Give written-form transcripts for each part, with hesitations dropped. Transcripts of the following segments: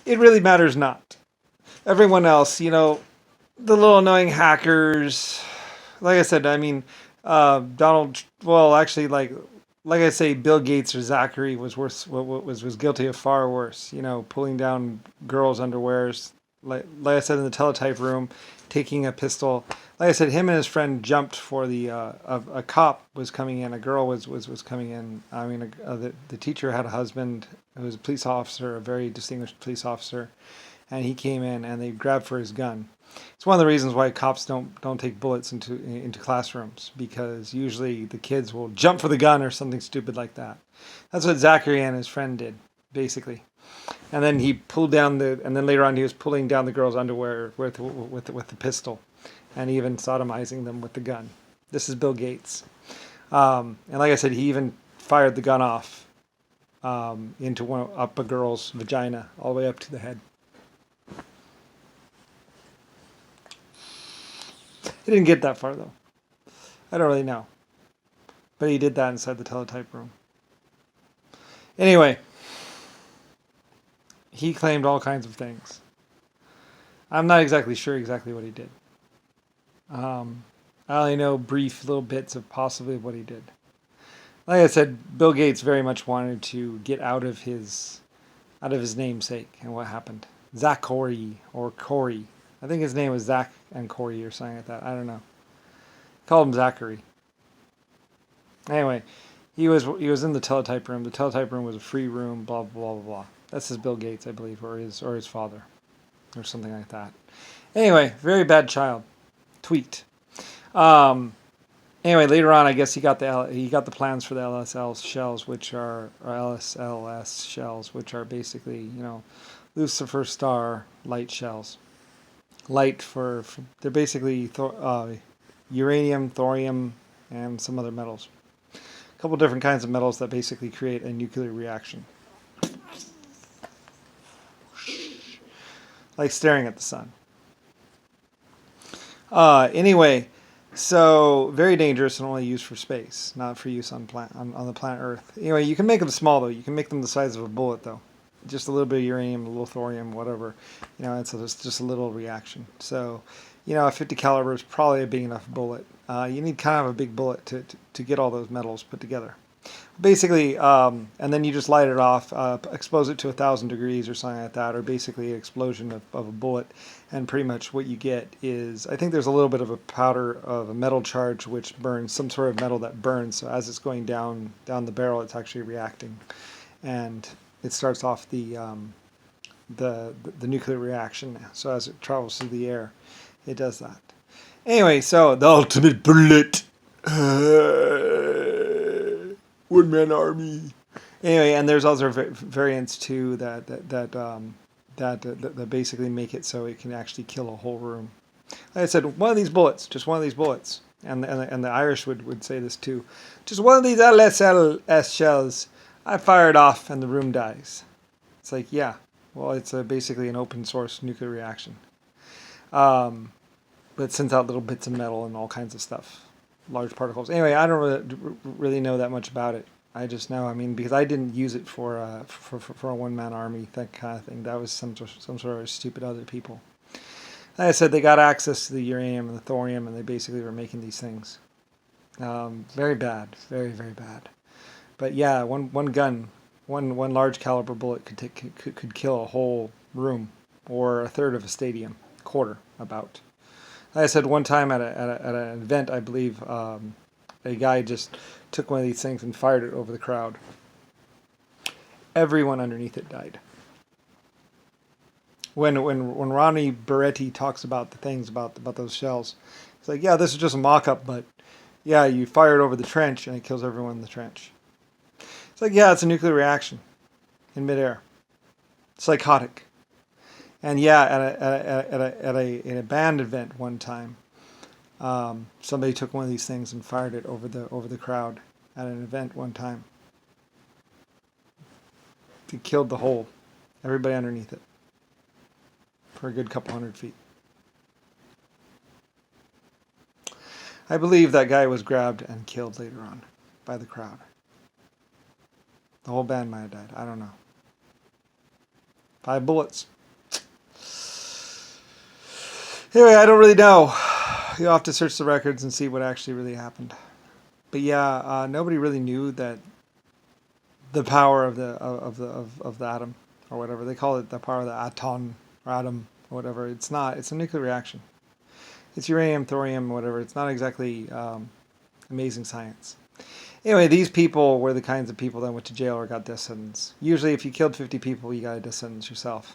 it really matters not. Everyone else, the little annoying hackers. Like I said, I mean, Donald. Well, actually, like I say, Bill Gates or Zachary was worse. Was guilty of far worse. Pulling down girls' underwears. Like I said in the teletype room, taking a pistol. Like I said, him and his friend jumped for the. A cop was coming in. A girl was coming in. I mean, the teacher had a husband who was a police officer, a very distinguished police officer, and he came in and they grabbed for his gun. It's one of the reasons why cops don't take bullets into classrooms, because usually the kids will jump for the gun or something stupid like that. That's what Zachary and his friend did, basically. And then he pulled down and then later on he was pulling down the girl's underwear with the pistol, and even sodomizing them with the gun. This is Bill Gates, and like I said, he even fired the gun off up a girl's vagina all the way up to the head. He didn't get that far though. I don't really know, but he did that inside the teletype room. Anyway, he claimed all kinds of things. I'm not exactly sure exactly what he did. I only know brief little bits of possibly what he did. Like I said, Bill Gates very much wanted to get out of his namesake, and what happened? Zachary or Corey. I think his name was Zach and Corey or something like that. I don't know. Called him Zachary. Anyway, he was in the teletype room. The teletype room was a free room. Blah blah blah blah. That's his Bill Gates, I believe, or his father, or something like that. Anyway, very bad child. Tweaked. Um, anyway, later on, I guess he got the plans for the LSL shells, which are or LSLS shells, which are basically Lucifer Star light shells. Light for they're basically uranium, thorium, and some other metals. A couple different kinds of metals that basically create a nuclear reaction, like staring at the sun. Anyway, so very dangerous and only used for space, not for use on the planet Earth. Anyway, you can make them small though. You can make them the size of a bullet though. Just a little bit of uranium, a little thorium, whatever. It's just a little reaction. So, a 50 caliber is probably a big enough bullet. You need kind of a big bullet to get all those metals put together. Basically, and then you just light it off, expose it to 1,000 degrees or something like that, or basically an explosion of a bullet, and pretty much what you get is, I think there's a little bit of a powder of a metal charge which burns, some sort of metal that burns. So as it's going down the barrel, it's actually reacting, and it starts off the nuclear reaction. So as it travels through the air, it does that. Anyway, so the ultimate bullet. One man army. Anyway, and there's other variants too that basically make it so it can actually kill a whole room. Like I said, one of these bullets, just one of these bullets, and the Irish would say this too. Just one of these LSLS shells, I fire it off and the room dies. It's like, yeah, well, it's basically an open source nuclear reaction. But it sends out little bits of metal and all kinds of stuff. Large particles. Anyway, I don't really know that much about it. I just know, I mean, because I didn't use it for a one-man army, that kind of thing. That was some sort of stupid other people. Like I said, they got access to the uranium and the thorium, and they basically were making these things. Very bad, very very bad. But yeah, one gun, one large caliber bullet could kill a whole room or a third of a stadium, quarter about. Like I said, one time at an event, I believe a guy just took one of these things and fired it over the crowd. Everyone underneath it died. When Ronnie Beretti talks about the things about those shells, it's like, yeah, this is just a mock-up, but yeah, you fire it over the trench and it kills everyone in the trench. It's like, yeah, it's a nuclear reaction in midair. Psychotic. And yeah, at a band event one time, somebody took one of these things and fired it over the crowd at an event one time. It killed everybody underneath it for a good couple 100 feet. I believe that guy was grabbed and killed later on by the crowd. The whole band might have died. I don't know. 5 bullets. Anyway, I don't really know. You'll have to search the records and see what actually really happened. But yeah, nobody really knew that the power of the atom, or whatever they call it, the power of the atom or atom or whatever. It's not. It's a nuclear reaction. It's uranium, thorium, whatever. It's not exactly amazing science. Anyway, these people were the kinds of people that went to jail or got death sentence. Usually, if you killed 50 people, you got a death sentence yourself,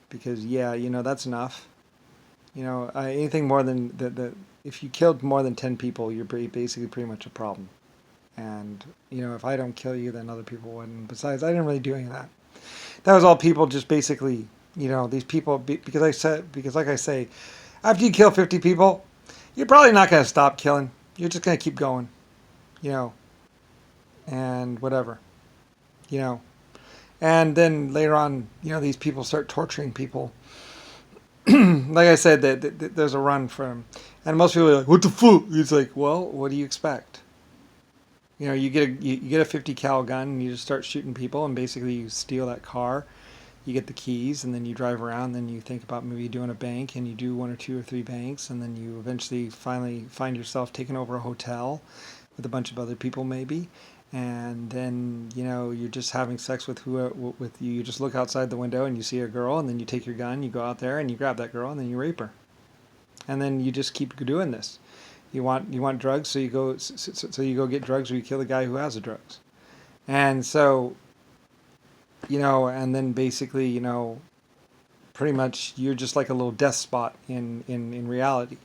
because yeah, that's enough. Anything more than that. If you killed more than 10 people, you're basically pretty much a problem. And if I don't kill you, then other people wouldn't. Besides, I didn't really do any of that. That was all people just basically, these people, because like I say, after you kill 50 people, you're probably not going to stop killing. You're just going to keep going, you know, and whatever, you know. And then later on, these people start torturing people. Like I said, there's a run for them. And most people are like, what the fuck? It's like, well, what do you expect? You get a 50 cal gun and you just start shooting people, and basically you steal that car, you get the keys, and then you drive around. Then you think about maybe doing a bank, and you do one or two or three banks, and then you eventually finally find yourself taking over a hotel with a bunch of other people maybe, and then you're just having sex with with you. You just look outside the window and you see a girl, and then you take your gun, you go out there and you grab that girl, and then you rape her, and then you just keep doing this. You want drugs, so you go get drugs, or you kill the guy who has the drugs. And so, and then basically, pretty much you're just like a little death spot in reality.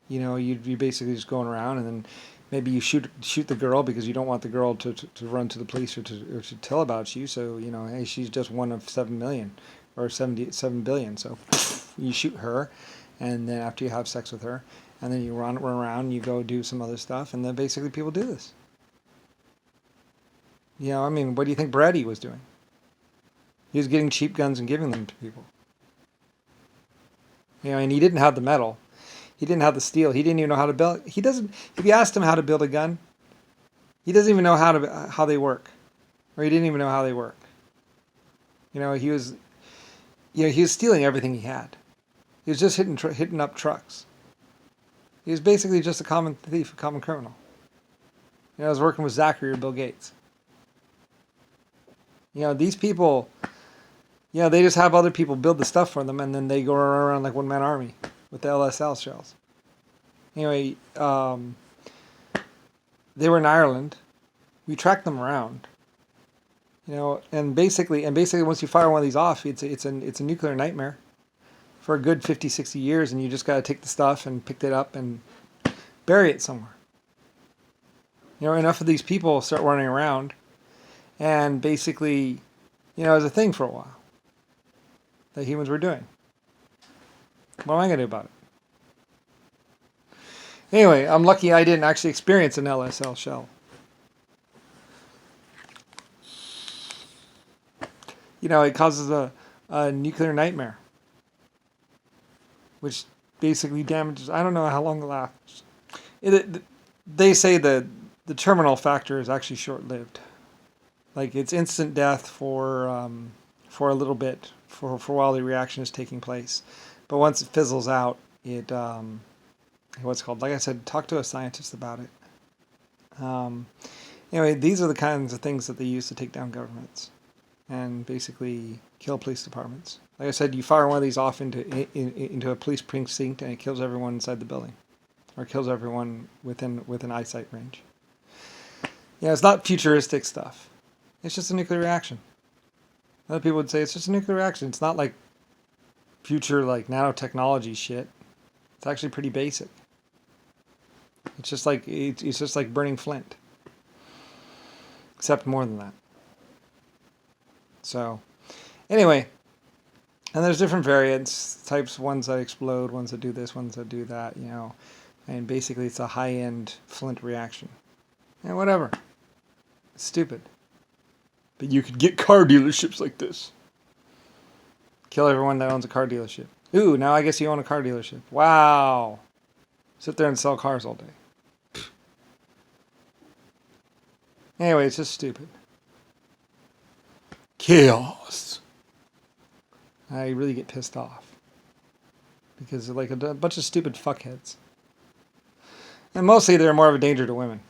You're basically just going around, and then maybe you shoot the girl because you don't want the girl to run to the police or to tell about you. So, hey, she's just one of 7 million or 77 billion. So you shoot her, and then after you have sex with her, and then you run around and you go do some other stuff, and then basically people do this. What do you think Brady was doing? He was getting cheap guns and giving them to people. And he didn't have the metal. He didn't have the steel. He didn't even know how to build. He doesn't. If you asked him how to build a gun, he doesn't even know how they work, or he didn't even know how they work. He was stealing everything he had. He was just hitting up trucks. He was basically just a common thief, a common criminal. I was working with Zachary or Bill Gates. These people, they just have other people build the stuff for them, and then they go around like one-man army with the LSL shells. Anyway, they were in Ireland. We tracked them around. And basically once you fire one of these off, it's a nuclear nightmare for a good 50, 60 years, and you just got to take the stuff and pick it up and bury it somewhere. Enough of these people start running around, and basically, it was a thing for a while that humans were doing. What am I going to do about it? Anyway, I'm lucky I didn't actually experience an LSL shell. It causes a nuclear nightmare, which basically damages. I don't know how long it lasts. They say the terminal factor is actually short-lived. Like, it's instant death for a little bit, for while the reaction is taking place. But once it fizzles out, it what's it called? Like I said, talk to a scientist about it. Anyway, these are the kinds of things that they use to take down governments and basically kill police departments. Like I said, you fire one of these off into a police precinct, and it kills everyone inside the building, or kills everyone within eyesight range. It's not futuristic stuff. It's just a nuclear reaction. Other people would say it's just a nuclear reaction. It's not like future, like, nanotechnology shit. It's actually pretty basic. It's just like burning flint, except more than that. So, anyway, and there's different variants, types, ones that explode, ones that do this, ones that do that, and basically it's a high-end flint reaction. And whatever. It's stupid. But you could get car dealerships like this. Kill everyone that owns a car dealership. Ooh, now I guess you own a car dealership. Wow. Sit there and sell cars all day. Anyway, it's just stupid. Chaos. I really get pissed off. because they're like a bunch of stupid fuckheads. And mostly they're more of a danger to women.